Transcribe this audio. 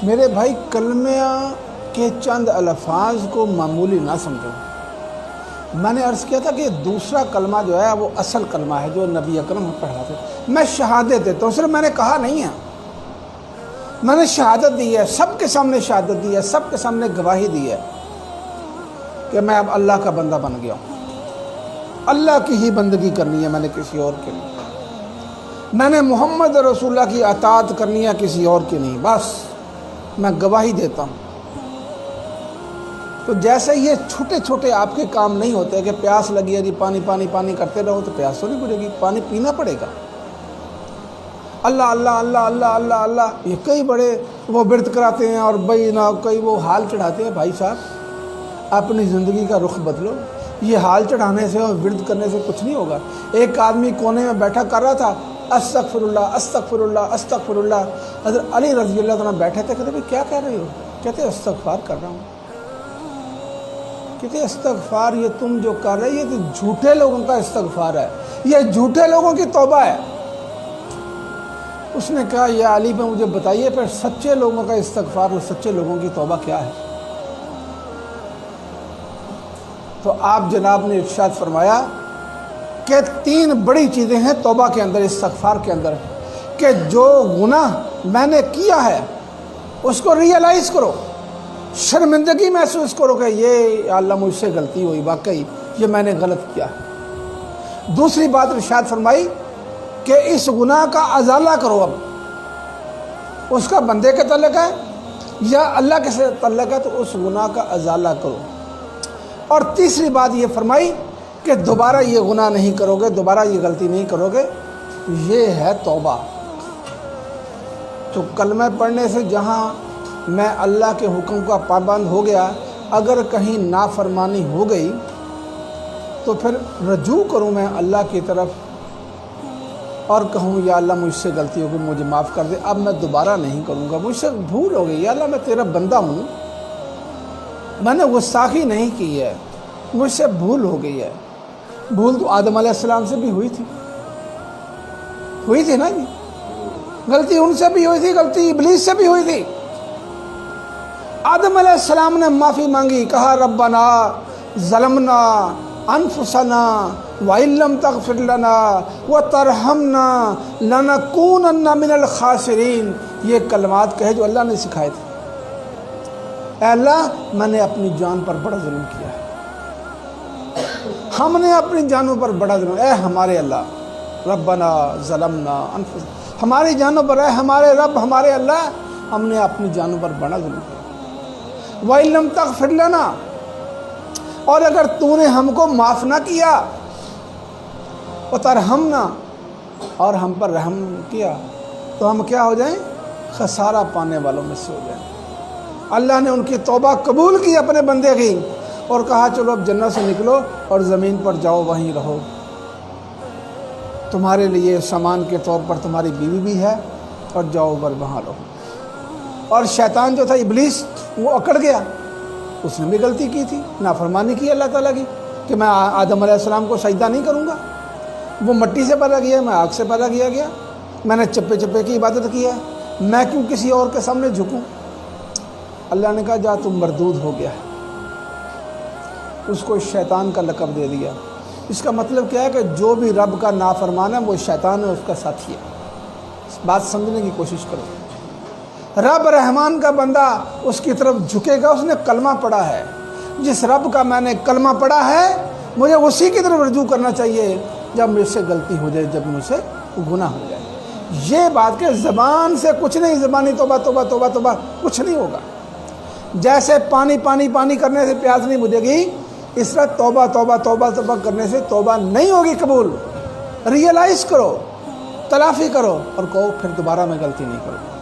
میرے بھائی، کلمہ کے چند الفاظ کو معمولی نہ سمجھو۔ میں نے عرض کیا تھا کہ دوسرا کلمہ جو ہے وہ اصل کلمہ ہے جو نبی اکرم پڑھاتے تھے۔ میں شہادت دیتا ہوں، صرف میں نے کہا نہیں ہے، میں نے شہادت دی ہے، سب کے سامنے شہادت دی ہے، سب کے سامنے گواہی دی ہے کہ میں اب اللہ کا بندہ بن گیا ہوں، اللہ کی ہی بندگی کرنی ہے، میں نے کسی اور کی نہیں۔ میں نے محمد رسول اللہ کی اطاعت کرنی ہے، کسی اور کی نہیں، بس میں گواہی دیتا ہوں۔ تو جیسے یہ چھوٹے چھوٹے آپ کے کام نہیں ہوتے کہ پیاس لگی ہے جی پانی پانی پانی کرتے رہو تو پیاس تو نہیں پڑے گی، پانی پینا پڑے گا۔ اللہ اللہ اللہ اللہ اللہ اللہ، یہ کئی بڑے وہ ورد کراتے ہیں اور بھائی نہ کئی وہ حال چڑھاتے ہیں۔ بھائی صاحب، اپنی زندگی کا رخ بدلو۔ یہ حال چڑھانے سے اور ورد کرنے سے کچھ نہیں ہوگا۔ ایک آدمی کونے میں بیٹھا کر رہا تھا، استغفر اللہ استغفر اللہ استغفر اللہ۔ حضرت علی رضی اللہ عنہ بیٹھے تھے، کہتے بھائی کیا کہہ رہے ہو؟ کہتے استغفار کر رہا ہوں۔ کہتے استغفار یہ تم جو کر رہے، یہ تو جھوٹے لوگوں کا استغفار ہے، یہ جھوٹے لوگوں کی توبہ ہے۔ اس نے کہا یا علی بھائی مجھے بتائیے پھر سچے لوگوں کا استغفار اور سچے لوگوں کی توبہ کیا ہے؟ تو آپ جناب نے ارشاد فرمایا کہ 3 بڑی چیزیں ہیں توبہ کے اندر، استغفار کے اندر، کہ جو گناہ میں نے کیا ہے اس کو ریئلائز کرو، شرمندگی محسوس کرو کہ یہ اللہ مجھ سے غلطی ہوئی، واقعی یہ میں نے غلط کیا ہے۔ دوسری بات ارشاد فرمائی کہ اس گناہ کا ازالہ کرو، اب اس کا بندے کے تعلق ہے یا اللہ کے سے تعلق ہے تو اس گناہ کا ازالہ کرو۔ اور تیسری بات یہ فرمائی کہ دوبارہ یہ گناہ نہیں کرو گے، دوبارہ یہ غلطی نہیں کرو گے، یہ ہے توبہ۔ تو کلمہ پڑھنے سے جہاں میں اللہ کے حکم کا پابند ہو گیا، اگر کہیں نافرمانی ہو گئی تو پھر رجوع کروں میں اللہ کی طرف اور کہوں یا اللہ مجھ سے غلطی ہو گئی، مجھے معاف کر دے، اب میں دوبارہ نہیں کروں گا، مجھ سے بھول ہو گئی، یا اللہ میں تیرا بندہ ہوں، میں نے غستاخی نہیں کی ہے، مجھ سے بھول ہو گئی ہے۔ بھول تو آدم علیہ السلام سے بھی ہوئی تھی نا جی، غلطی ان سے بھی ہوئی تھی، غلطی ابلیس سے بھی ہوئی تھی۔ آدم علیہ السلام نے معافی مانگی، کہا ربنا ظلمنا انفسنا وَإِن لَّمْ تَغْفِرْ لَنَا وَتَرْحَمْنَا لَنَكُونَنَّ مِنَ الْخَاسِرِينَ۔ یہ کلمات کہے جو اللہ نے سکھائے تھے۔ اے اللہ، میں نے اپنی جان پر بڑا ظلم کیا ہے، ہم نے اپنی جانوں پر بڑا ظلم، اے ہمارے اللہ، ربنا ظلمنا انفسنا، ہماری جانوں پر، اے ہمارے رب، ہمارے اللہ، ہم نے اپنی جانوں پر بڑا ظلم کیا۔ وَإِن لَّمْ تَغْفِرْ لَنَا، اور اگر تو نے ہم کو معاف نہ کیا، وَتَرْحَمْنَا، اور ہم پر رحم کیا، تو ہم کیا ہو جائیں؟ خسارہ پانے والوں میں سے ہو جائیں۔ اللہ نے ان کی توبہ قبول کی اپنے بندے کی اور کہا چلو اب جنت سے نکلو اور زمین پر جاؤ، وہیں رہو، تمہارے لیے سامان کے طور پر تمہاری بیوی بھی ہے، اور جاؤ وہاں رہو۔ اور شیطان جو تھا ابلیس، وہ اکڑ گیا، اس نے بھی غلطی کی تھی، نافرمانی کی اللہ تعالیٰ کی، کہ میں آدم علیہ السلام کو سجدہ نہیں کروں گا، وہ مٹی سے پیدا کیا، میں آگ سے پیدا کیا گیا، میں نے چپے چپے کی عبادت کی ہے، میں کیوں کسی اور کے سامنے جھکوں؟ اللہ نے کہا جا تم مردود ہو گیا ہے، اس کو شیطان کا لقب دے دیا۔ اس کا مطلب کیا ہے کہ جو بھی رب کا نافرمان ہے وہ شیطان ہے، اس کا ساتھی ہے۔ اس بات سمجھنے کی کوشش کرو۔ رب رحمان کا بندہ اس کی طرف جھکے گا، اس نے کلمہ پڑھا ہے، جس رب کا میں نے کلمہ پڑھا ہے مجھے اسی کی طرف رجوع کرنا چاہیے جب مجھ سے غلطی ہو جائے، جب مجھ سے گناہ ہو جائے۔ یہ بات کہ زبان سے کچھ نہیں، زبانی توبہ توبہ توبہ توبہ کچھ نہیں ہوگا۔ جیسے پانی پانی پانی کرنے سے پیاس نہیں بجھے گی، اس طرح توبہ توبہ توبہ توبہ کرنے سے توبہ نہیں ہوگی قبول۔ ریئلائز کرو، تلافی کرو اور کہو پھر دوبارہ میں غلطی نہیں کروں۔